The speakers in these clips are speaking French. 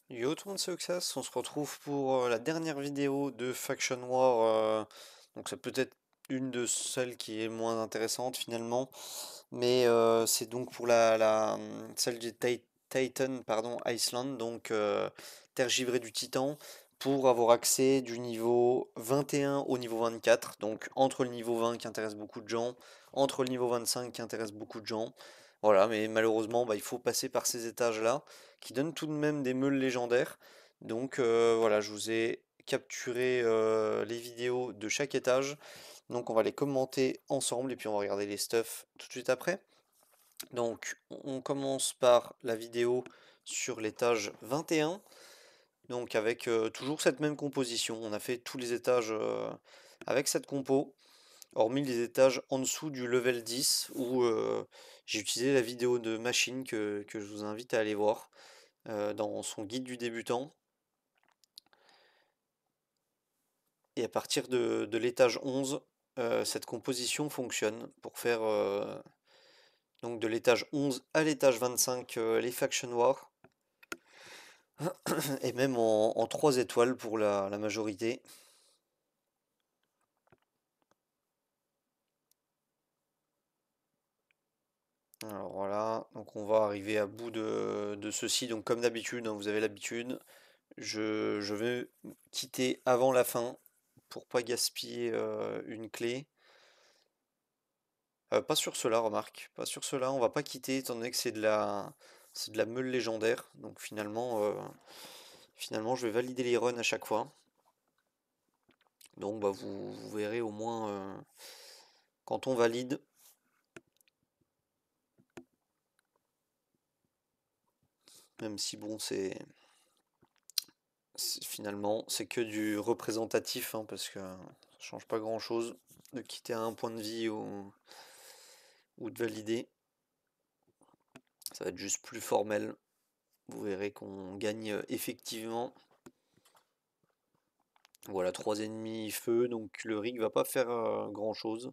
Yo tout le monde, c'est Oxas, on se retrouve pour la dernière vidéo de Faction War, donc c'est peut-être une de celles qui est moins intéressante finalement, mais c'est donc pour celle du Titan, pardon, Iceland, donc terre givrée du Titan, pour avoir accès du niveau 21 au niveau 24, donc entre le niveau 20 qui intéresse beaucoup de gens, entre le niveau 25 qui intéresse beaucoup de gens, voilà, mais malheureusement bah, il faut passer par ces étages-là qui donne tout de même des meules légendaires. Donc voilà, je vous ai capturé les vidéos de chaque étage. Donc on va les commenter ensemble et puis on va regarder les stuffs tout de suite après. Donc on commence par la vidéo sur l'étage 21. Donc avec toujours cette même composition. On a fait tous les étages avec cette compo. Hormis les étages en dessous du level 10 où j'ai utilisé la vidéo de machine que je vous invite à aller voir dans son guide du débutant. Et à partir de l'étage 11, cette composition fonctionne pour faire donc de l'étage 11 à l'étage 25 les Faction Wars, et même en 3 étoiles pour la majorité. Alors voilà, donc on va arriver à bout de ceci. Donc comme d'habitude, hein, vous avez l'habitude, je vais quitter avant la fin pour pas gaspiller une clé. Pas sur cela, remarque. Pas sur cela, on va pas quitter étant donné que c'est de la meule légendaire. Donc finalement, je vais valider les runs à chaque fois. Donc bah, vous verrez au moins quand on valide. Même si bon, finalement c'est que du représentatif, hein, parce que ça change pas grand-chose de quitter à un point de vie ou de valider. Ça va être juste plus formel. Vous verrez qu'on gagne effectivement. Voilà, 3 ennemis feu, donc le rig va pas faire grand chose.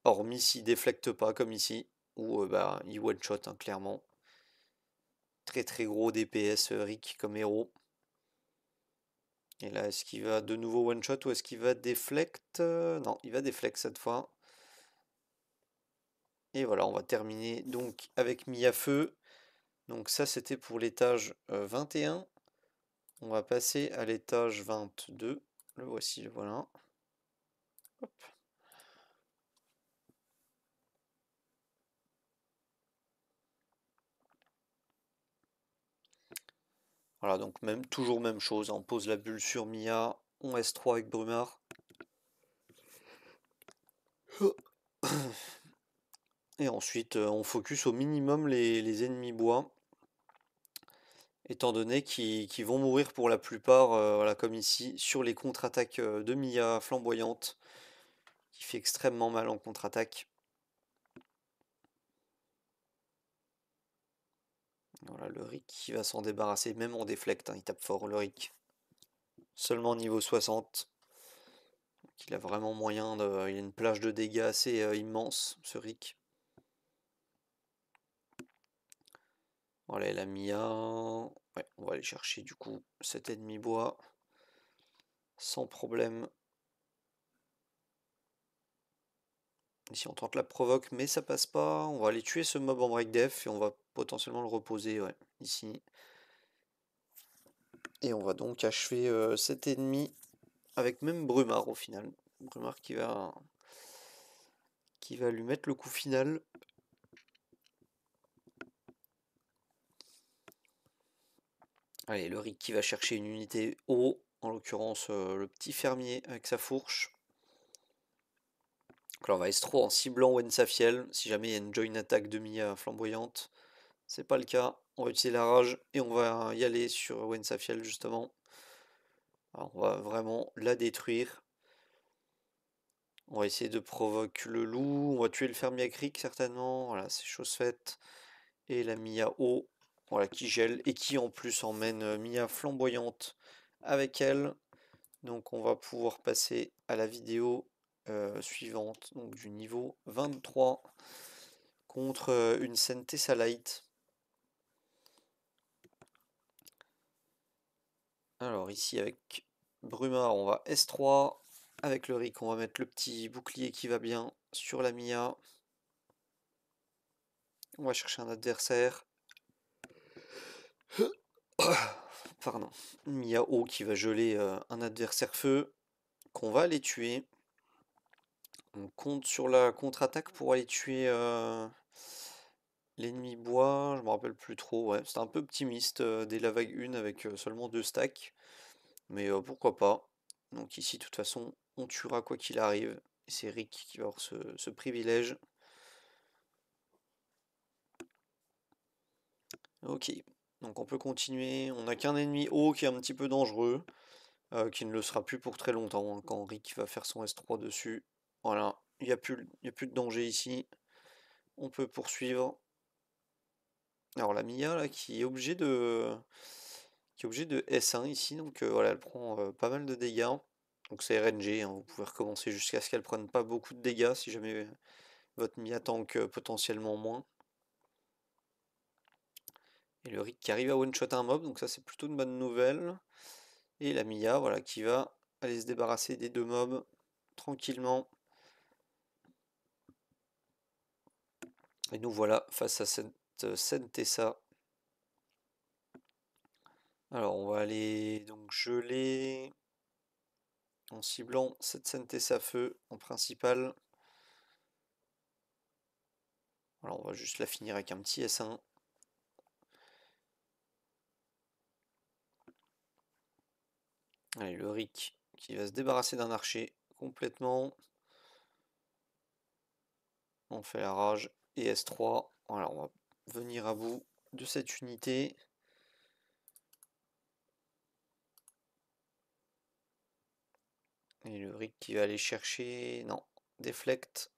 Hormis s'il déflecte pas comme ici, ou bah, il one shot, hein, clairement. Très très gros DPS Rick comme héros. Et là, est-ce qu'il va de nouveau one shot ou est-ce qu'il va déflect? Non, il va déflect cette fois. Et voilà, on va terminer donc avec Mia Feu. Donc ça, c'était pour l'étage 21. On va passer à l'étage 22. Le voici, le voilà. Hop. Voilà, donc toujours même chose, hein. On pose la bulle sur Mia, on S3 avec Brumard. Et ensuite, on focus au minimum les ennemis bois, étant donné qu'ils vont mourir pour la plupart, voilà, comme ici, sur les contre-attaques de Mia flamboyante, qui fait extrêmement mal en contre-attaque. Voilà, le Rick qui va s'en débarrasser, même en déflect, hein, il tape fort le Rick. Seulement niveau 60. Donc il a vraiment moyen de. Il a une plage de dégâts assez immense, ce Rick. Voilà, elle a mis un. Ouais, on va aller chercher du coup cet ennemi bois. Sans problème. Ici on tente la provoque, mais ça passe pas. On va aller tuer ce mob en break def et on va potentiellement le reposer, ouais, ici. Et on va donc achever cet ennemi avec même Brumard au final. Brumard qui va lui mettre le coup final. Allez, le Rick qui va chercher une unité haut, en l'occurrence le petit fermier avec sa fourche. Donc là, on va S3 en ciblant Wensafiel, si jamais il y a une join attack de Mia flamboyante. C'est pas le cas, on va utiliser la rage et on va y aller sur Wensafiel justement. Alors, on va vraiment la détruire. On va essayer de provoquer le loup, on va tuer le fermier à cric certainement, voilà, c'est chose faite. Et la Mia haut, voilà, qui gèle et qui en plus emmène Mia flamboyante avec elle. Donc on va pouvoir passer à la vidéo suivante, donc du niveau 23 contre une scène Tessalite. Alors ici avec Brumard, on va S3. Avec le Rick, on va mettre le petit bouclier qui va bien sur la Mia. On va chercher un adversaire. Pardon. Mia O qui va geler un adversaire feu. Qu'on va aller tuer. On compte sur la contre-attaque pour aller tuer l'ennemi bois. Je me rappelle plus trop. Ouais, c'était un peu optimiste dès la vague 1 avec seulement 2 stacks. Mais pourquoi pas. Donc ici, de toute façon, on tuera quoi qu'il arrive. Et c'est Rick qui va avoir ce privilège. Ok, donc on peut continuer. On n'a qu'un ennemi haut qui est un petit peu dangereux, qui ne le sera plus pour très longtemps, hein, quand Rick va faire son S3 dessus. Voilà, il n'y a plus de danger ici. On peut poursuivre. Alors la Mia là qui est obligée de S1 ici, donc voilà, elle prend pas mal de dégâts. Donc c'est RNG, hein, vous pouvez recommencer jusqu'à ce qu'elle prenne pas beaucoup de dégâts si jamais votre Mia tank potentiellement moins. Et le Rick qui arrive à one-shot un mob, donc ça c'est plutôt une bonne nouvelle. Et la Mia, voilà, qui va aller se débarrasser des 2 mobs tranquillement. Et nous voilà face à cette Sentessa. Alors on va aller donc geler en ciblant cette Sentessa feu en principal. Alors on va juste la finir avec un petit S1. Allez, le Rick qui va se débarrasser d'un archer complètement. On fait la rage et S3. Voilà, on va venir à bout de cette unité. Et le Rick qui va aller chercher... Non, Deflect.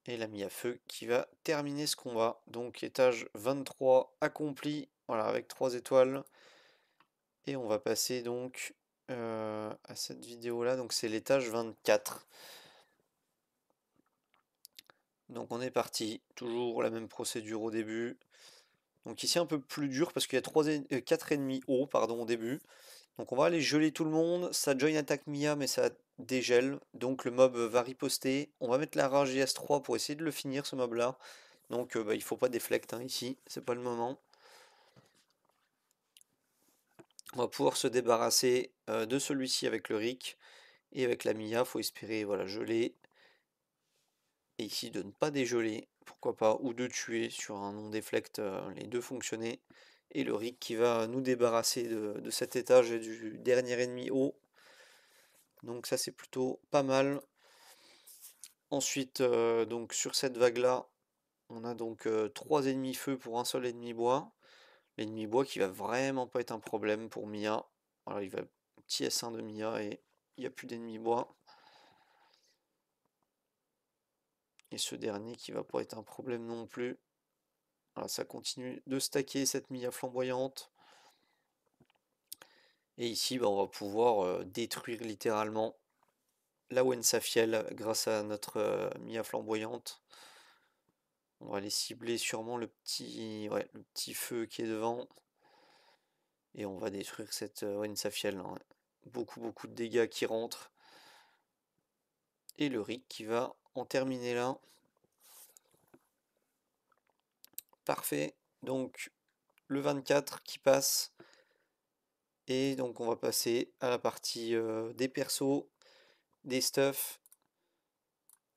Et la Mia feu qui va terminer ce combat. Donc étage 23 accompli. Voilà, avec 3 étoiles. Et on va passer donc à cette vidéo là. Donc c'est l'étage 24. Donc on est parti. Toujours la même procédure au début. Donc ici un peu plus dur parce qu'il y a 4 ennemis hauts pardon, au début. Donc on va aller geler tout le monde. Ça join attaque Mia mais ça dégèle. Donc le mob va riposter. On va mettre la rage IS3 pour essayer de le finir ce mob là. Donc il faut pas déflect hein, ici, c'est pas le moment. On va pouvoir se débarrasser de celui-ci avec le Rick. Et avec la Mia, faut espérer voilà, geler. Et ici de ne pas dégeler, pourquoi pas, ou de tuer sur un non-déflect, les deux fonctionner. Et le Rick qui va nous débarrasser de cet étage et du dernier ennemi haut. Donc ça c'est plutôt pas mal. Ensuite, donc sur cette vague là, on a donc 3 ennemis feu pour un seul ennemi bois. L'ennemi bois qui va vraiment pas être un problème pour Mia. Alors il va petit S1 de Mia et il n'y a plus d'ennemis bois. Et ce dernier qui va pas être un problème non plus. Voilà, ça continue de stacker cette Mia flamboyante. Et ici, bah, on va pouvoir détruire littéralement la Wensafiel grâce à notre Mia flamboyante. On va aller cibler sûrement le petit feu qui est devant. Et on va détruire cette Wensafiel. Hein. Beaucoup de dégâts qui rentrent. Et le Rick qui va en terminer là. Parfait. Donc le 24 qui passe. Et donc on va passer à la partie des persos, des stuffs.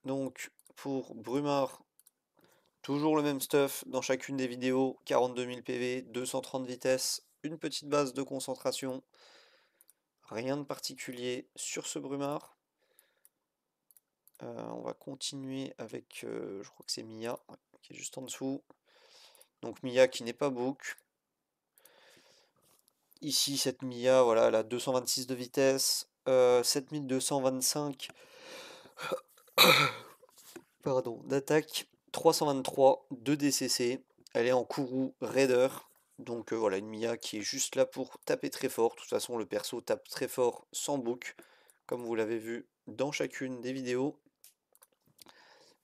Donc pour Brumard, toujours le même stuff dans chacune des vidéos. 42 000 PV, 230 vitesse, une petite base de concentration. Rien de particulier sur ce Brumard. On va continuer avec, je crois que c'est Mia, ouais, qui est juste en dessous. Donc Mia qui n'est pas book. Ici, cette Mia, voilà, elle a 226 de vitesse, 7225 pardon, d'attaque, 323 de DCC. Elle est en Kourou Raider. Donc voilà, une Mia qui est juste là pour taper très fort. De toute façon, le perso tape très fort sans book, comme vous l'avez vu dans chacune des vidéos.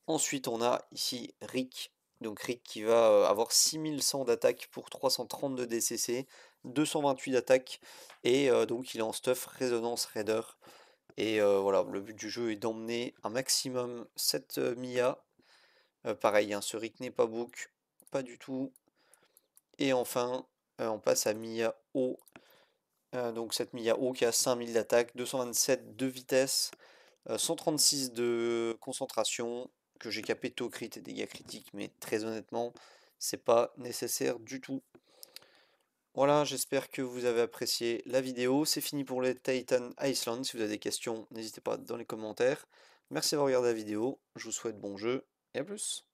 Ensuite, on a ici Rick, Donc Rick qui va avoir 6100 d'attaque pour 332 DCC, 228 d'attaque, et donc il est en stuff Résonance Raider. Et voilà, le but du jeu est d'emmener un maximum 7 Mia. Pareil, hein, ce Rick n'est pas book, pas du tout. Et enfin, on passe à Mia O. Donc cette Mia O qui a 5000 d'attaque, 227 de vitesse, 136 de concentration, que j'ai capé taux crit et dégâts critiques, mais très honnêtement, c'est pas nécessaire du tout. Voilà, j'espère que vous avez apprécié la vidéo. C'est fini pour les Titan Iceland. Si vous avez des questions, n'hésitez pas dans les commentaires. Merci d'avoir regardé la vidéo. Je vous souhaite bon jeu et à plus.